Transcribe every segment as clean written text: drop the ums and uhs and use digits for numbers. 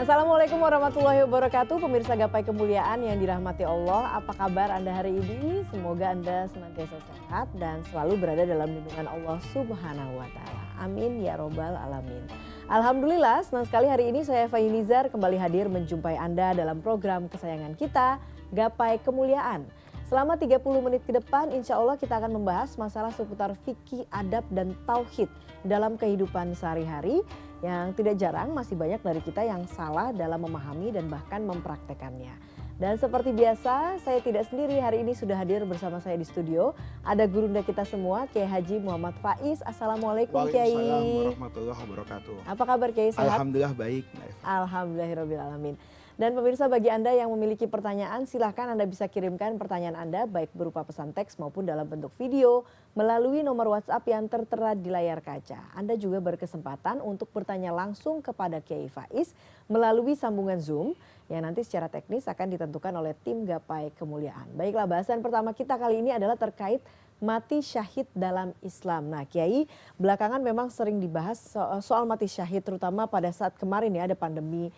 Assalamualaikum warahmatullahi wabarakatuh. Pemirsa Gapai Kemuliaan yang dirahmati Allah, apa kabar Anda hari ini? Semoga Anda senantiasa sehat dan selalu berada dalam lindungan Allah Subhanahu wa Ta'ala. Amin ya Robbal Alamin. Alhamdulillah, senang sekali hari ini saya Eva Yunizar kembali hadir menjumpai Anda dalam program kesayangan kita, Gapai Kemuliaan. Selama 30 menit ke depan, insya Allah kita akan membahas masalah seputar fikih, adab, dan tauhid dalam kehidupan sehari-hari yang tidak jarang masih banyak dari kita yang salah dalam memahami dan bahkan mempraktekannya. Dan seperti biasa, saya tidak sendiri, hari ini sudah hadir bersama saya di studio. Ada gurunda kita semua, Kiai Haji Muhammad Faiz. Assalamualaikum Kiai. Waalaikumsalam warahmatullahi wabarakatuh. Apa kabar Kiai, sehat? Alhamdulillah baik. Alhamdulillahirrahmanirrahim. Dan pemirsa, bagi Anda yang memiliki pertanyaan, silahkan Anda bisa kirimkan pertanyaan Anda baik berupa pesan teks maupun dalam bentuk video melalui nomor WhatsApp yang tertera di layar kaca. Anda juga berkesempatan untuk bertanya langsung kepada Kiai Faiz melalui sambungan Zoom yang nanti secara teknis akan ditentukan oleh tim Gapai Kemuliaan. Baiklah, bahasan pertama kita kali ini adalah terkait mati syahid dalam Islam. Nah Kiai, belakangan memang sering dibahas soal mati syahid, terutama pada saat kemarin ya ada pandemi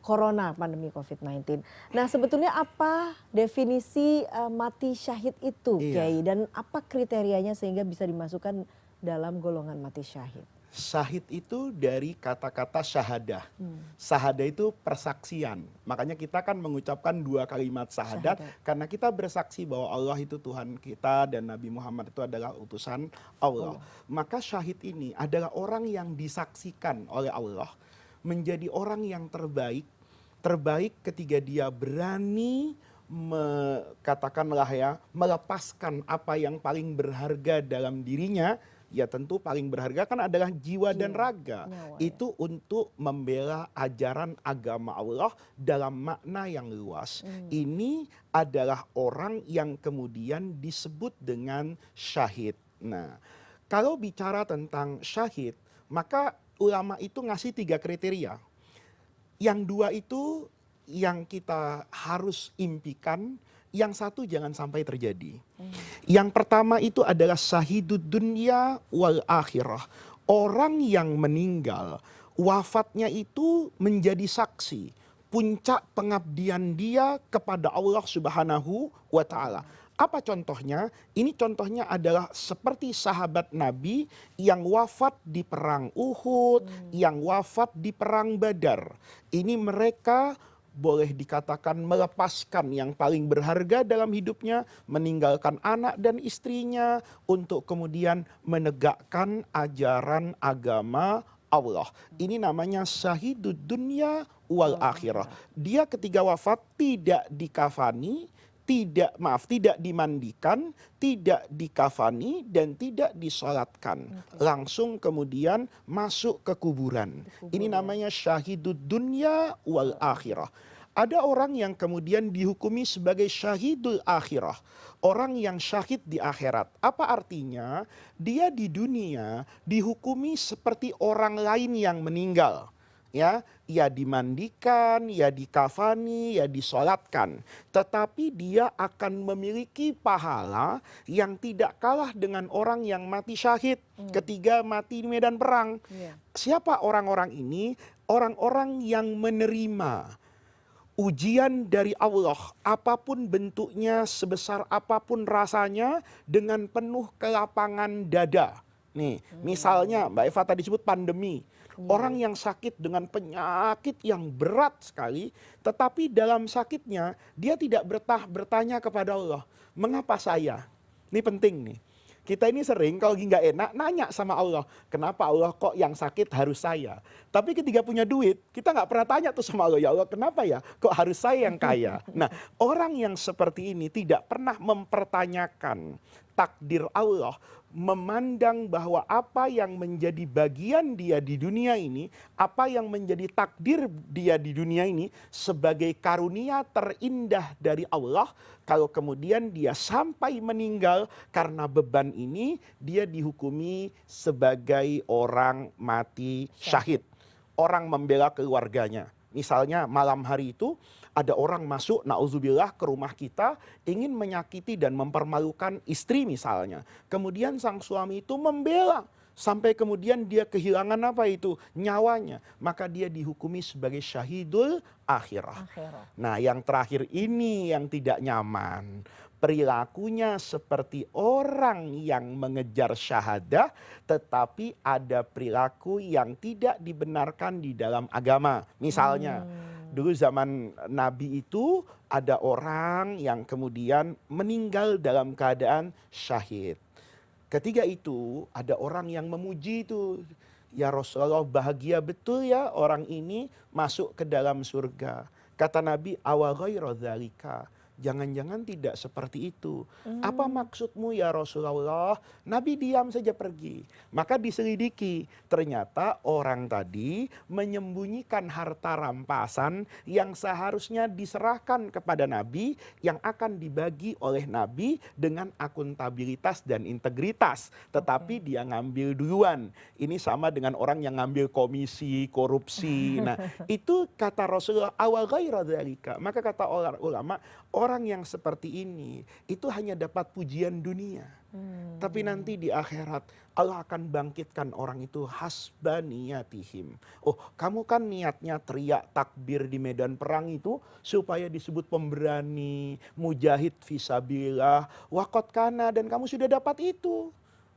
Corona, pandemi COVID-19. Nah sebetulnya apa definisi mati syahid itu Kiai, dan apa kriterianya sehingga bisa dimasukkan dalam golongan mati syahid? Syahid itu dari kata-kata syahadah. Syahadah itu persaksian. Makanya kita kan mengucapkan 2 kalimat syahadat karena kita bersaksi bahwa Allah itu Tuhan kita dan Nabi Muhammad itu adalah utusan Allah. Maka syahid ini adalah orang yang disaksikan oleh Allah menjadi orang yang terbaik. Terbaik ketika dia berani katakanlah ya, melepaskan apa yang paling berharga dalam dirinya. Ya tentu paling berharga kan adalah jiwa dan raga. Itu untuk membela ajaran agama Allah dalam makna yang luas. Ini adalah orang yang kemudian disebut dengan syahid. Nah, kalau bicara tentang syahid, maka ulama itu ngasih 3 kriteria. Yang 2 itu yang kita harus impikan, yang 1 jangan sampai terjadi. Yang pertama itu adalah syahidud dunya wal akhirah. Orang yang meninggal, wafatnya itu menjadi saksi. Puncak pengabdian dia kepada Allah Subhanahu wa Ta'ala. Apa contohnya? Ini contohnya adalah seperti sahabat Nabi yang wafat di perang Uhud, yang wafat di perang Badar. Ini mereka boleh dikatakan melepaskan yang paling berharga dalam hidupnya, meninggalkan anak dan istrinya untuk kemudian menegakkan ajaran agama Allah. Ini namanya syahidud dunya wal akhirah. Dia ketika wafat tidak dikafani, tidak dimandikan, tidak dikafani dan tidak disolatkan. Langsung kemudian masuk ke kuburan. Ini namanya syahidud dunya wal akhirah. Ada orang yang kemudian dihukumi sebagai syahidul akhirah. Orang yang syahid di akhirat. Apa artinya? Dia di dunia dihukumi seperti orang lain yang meninggal. Ya dimandikan, ya dikafani, ya disolatkan. Tetapi dia akan memiliki pahala yang tidak kalah dengan orang yang mati syahid ketika mati di medan perang. Siapa orang-orang ini? Orang-orang yang menerima ujian dari Allah, apapun bentuknya, sebesar apapun rasanya, dengan penuh kelapangan dada. Nih, misalnya Mbak Eva tadi sebut pandemi. Orang yang sakit dengan penyakit yang berat sekali, tetapi dalam sakitnya dia tidak bertanya kepada Allah, mengapa saya? Ini penting nih. Kita ini sering kalau lagi nggak enak nanya sama Allah, kenapa Allah kok yang sakit harus saya? Tapi ketika punya duit, kita nggak pernah tanya tuh sama Allah, ya Allah kenapa ya kok harus saya yang kaya? Nah, orang yang seperti ini tidak pernah mempertanyakan takdir Allah, memandang bahwa apa yang menjadi bagian dia di dunia ini, apa yang menjadi takdir dia di dunia ini sebagai karunia terindah dari Allah. Kalau kemudian dia sampai meninggal karena beban ini, dia dihukumi sebagai orang mati syahid. Orang membela keluarganya. Misalnya malam hari itu ada orang masuk, na'udzubillah, ke rumah kita ingin menyakiti dan mempermalukan istri misalnya. Kemudian sang suami itu membela sampai kemudian dia kehilangan apa itu? Nyawanya. Maka dia dihukumi sebagai syahidul akhirah. Akhirah. Nah, yang terakhir ini yang tidak nyaman. Perilakunya seperti orang yang mengejar syahadah, tetapi ada perilaku yang tidak dibenarkan di dalam agama. Misalnya, dulu zaman Nabi itu ada orang yang kemudian meninggal dalam keadaan syahid. Ketika itu ada orang yang memuji itu, ya Rasulullah, bahagia betul ya orang ini masuk ke dalam surga. Kata Nabi, awa ghairu dzalika. Jangan-jangan tidak seperti itu. Apa maksudmu ya Rasulullah? Nabi diam saja pergi. Maka diselidiki. Ternyata orang tadi menyembunyikan harta rampasan yang seharusnya diserahkan kepada Nabi, yang akan dibagi oleh Nabi dengan akuntabilitas dan integritas. Tetapi dia ngambil duluan. Ini sama dengan orang yang ngambil komisi, korupsi. Nah, itu kata Rasulullah, awal ghairu dzalika. Maka kata ulama, orang yang seperti ini itu hanya dapat pujian dunia. Tapi nanti di akhirat Allah akan bangkitkan orang itu hasba niyatihim. Oh, kamu kan niatnya teriak takbir di medan perang itu supaya disebut pemberani, mujahid fisabilillah, waqad kana, dan kamu sudah dapat itu.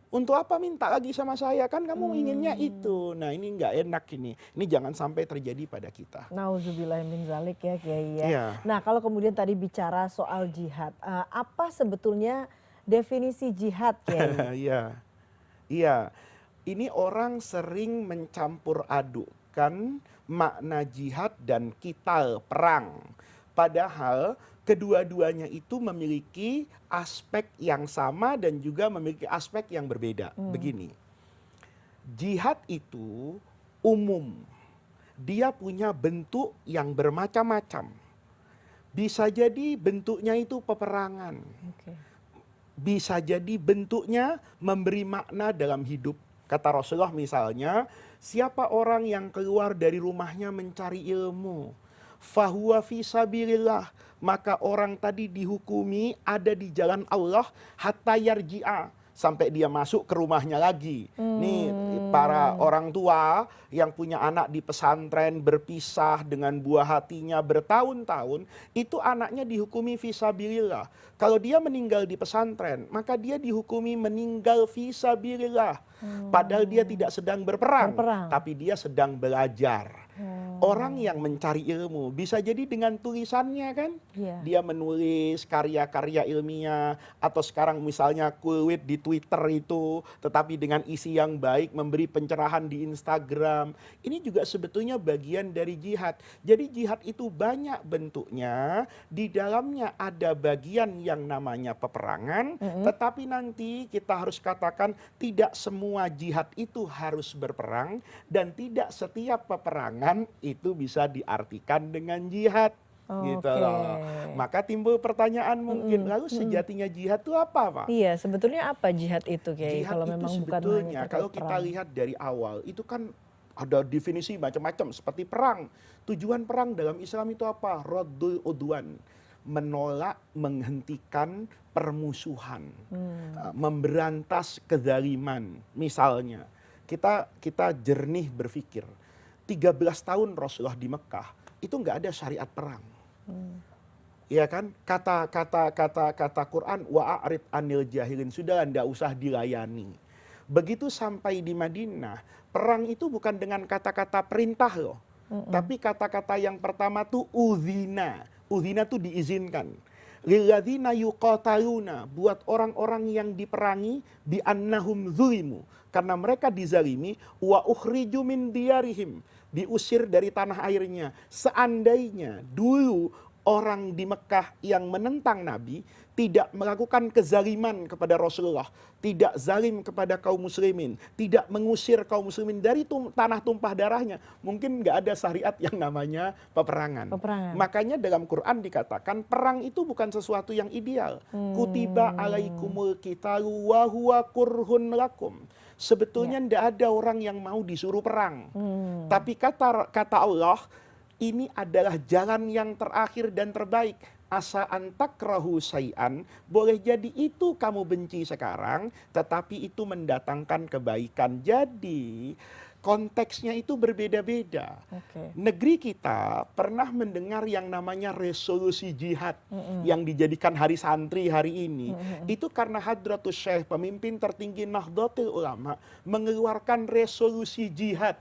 Untuk apa minta lagi sama saya? Kan kamu inginnya itu. Nah, ini nggak enak ini. Ini jangan sampai terjadi pada kita. Nauzubillah min zalik ya Kiai ya. Iya. Nah, kalau kemudian tadi bicara soal jihad, apa sebetulnya definisi jihad Kiai? Iya. Iya. Ini orang sering mencampur adukkan makna jihad dan qital, perang. Padahal kedua-duanya itu memiliki aspek yang sama dan juga memiliki aspek yang berbeda. Begini, jihad itu umum. Dia punya bentuk yang bermacam-macam. Bisa jadi bentuknya itu peperangan. Oke. Bisa jadi bentuknya memberi makna dalam hidup. Kata Rasulullah misalnya, siapa orang yang keluar dari rumahnya mencari ilmu, fahuwa fi sabilillah, maka orang tadi dihukumi ada di jalan Allah hatta yarji'a, sampai dia masuk ke rumahnya lagi. Nih para orang tua yang punya anak di pesantren berpisah dengan buah hatinya bertahun-tahun, itu anaknya dihukumi fisabilillah. Kalau dia meninggal di pesantren, maka dia dihukumi meninggal fisabilillah. Padahal dia tidak sedang berperang, tapi dia sedang belajar. Orang yang mencari ilmu bisa jadi dengan tulisannya kan, dia menulis karya-karya ilmiah, atau sekarang misalnya kulwit di Twitter itu, tetapi dengan isi yang baik, memberi pencerahan di Instagram. Ini juga sebetulnya bagian dari jihad. Jadi jihad itu banyak bentuknya, di dalamnya ada bagian yang namanya peperangan, tetapi nanti kita harus katakan tidak semua jihad itu harus berperang, dan tidak setiap peperangan itu bisa diartikan dengan jihad. Gitu loh. Maka timbul pertanyaan mungkin, lalu sejatinya jihad itu apa, Pak? Iya, sebetulnya apa jihad itu Kiai? Jihad Kalau itu memang bukan sebetulnya hanya kalau terkait kita perang. lihat dari awal itu kan ada definisi macam-macam seperti perang. Tujuan perang dalam Islam itu apa? Raddul udwan, menolak, menghentikan permusuhan, memberantas kezaliman. Misalnya, kita jernih berpikir, 13 tahun Rasulullah di Mekah itu nggak ada syariat perang. Ya kan, kata Quran, wa'arid anil jahilin, sudah nggak usah dilayani. Begitu sampai di Madinah, perang itu bukan dengan kata-kata perintah loh, tapi kata-kata yang pertama tuh uzina. Uzina tuh diizinkan. Lilladzina yuqataluna, buat orang-orang yang diperangi, bi annahum zulimu, karena mereka dizalimi, wa ukhriju min diyarihim, diusir dari tanah airnya. Seandainya dulu orang di Mekah yang menentang Nabi tidak melakukan kezaliman kepada Rasulullah, tidak zalim kepada kaum muslimin, tidak mengusir kaum muslimin dari tanah tumpah darahnya, mungkin nggak ada syariat yang namanya peperangan. Makanya dalam Quran dikatakan perang itu bukan sesuatu yang ideal. Kutiba alaikumul qitalu wa huwa kurhun lakum. Sebetulnya tidak ada orang yang mau disuruh perang. Tapi kata Allah, ini adalah jalan yang terakhir dan terbaik. asa antakrahu syai'an, boleh jadi itu kamu benci sekarang, tetapi itu mendatangkan kebaikan. Jadi konteksnya itu berbeda-beda. Oke. Negeri kita pernah mendengar yang namanya resolusi jihad yang dijadikan hari santri hari ini. Itu karena Hadratus Syekh, pemimpin tertinggi Nahdlatul Ulama, mengeluarkan resolusi jihad.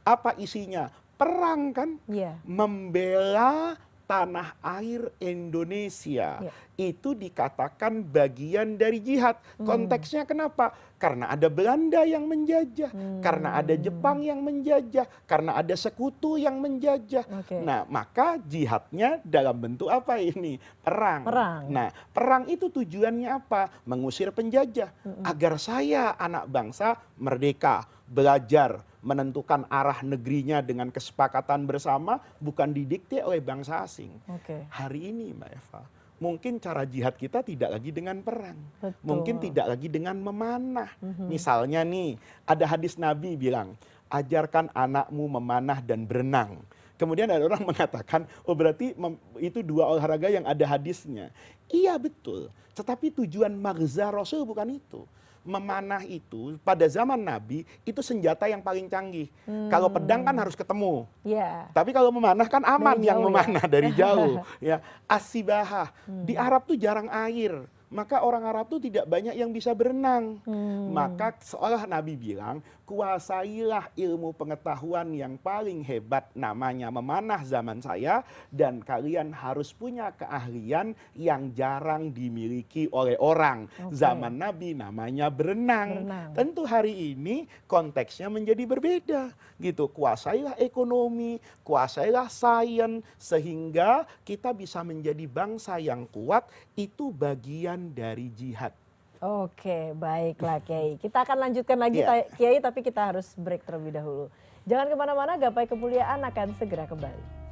Apa isinya? Perang kan? Iya. Membela tanah air Indonesia. Iya. Itu dikatakan bagian dari jihad. Konteksnya kenapa? Karena ada Belanda yang menjajah, karena ada Jepang yang menjajah, karena ada sekutu yang menjajah. Oke. Nah, maka jihadnya dalam bentuk apa ini? Perang. Perang. Nah, perang itu tujuannya apa? Mengusir penjajah. Agar saya anak bangsa merdeka, belajar, menentukan arah negerinya dengan kesepakatan bersama, bukan didikte oleh bangsa asing. Oke. Hari ini Mbak Eva, mungkin cara jihad kita tidak lagi dengan perang. Betul. Mungkin tidak lagi dengan memanah. Misalnya nih, ada hadis Nabi bilang, ajarkan anakmu memanah dan berenang. Kemudian ada orang mengatakan, oh berarti itu dua olahraga yang ada hadisnya. Iya betul, tetapi tujuan maghza Rasul bukan itu. Memanah itu pada zaman Nabi itu senjata yang paling canggih. Kalau pedang kan harus ketemu. Iya. Tapi kalau memanah kan aman Dari yang jauh ya? memanah dari jauh. Ya, asibahah. Di Arab tuh jarang air. Maka orang Arab tuh tidak banyak yang bisa berenang. Maka seolah Nabi bilang, kuasailah ilmu pengetahuan yang paling hebat namanya memanah zaman saya, dan kalian harus punya keahlian yang jarang dimiliki oleh orang. Oke. Zaman Nabi namanya berenang. Berenang. Tentu hari ini konteksnya menjadi berbeda gitu. Kuasailah ekonomi, kuasailah sains, sehingga kita bisa menjadi bangsa yang kuat. Itu bagian dari jihad. Oke, baiklah Kiai. Kita akan lanjutkan lagi Iya. Kiai, tapi kita harus break terlebih dahulu. Jangan kemana-mana, Gapai Kemuliaan akan segera kembali.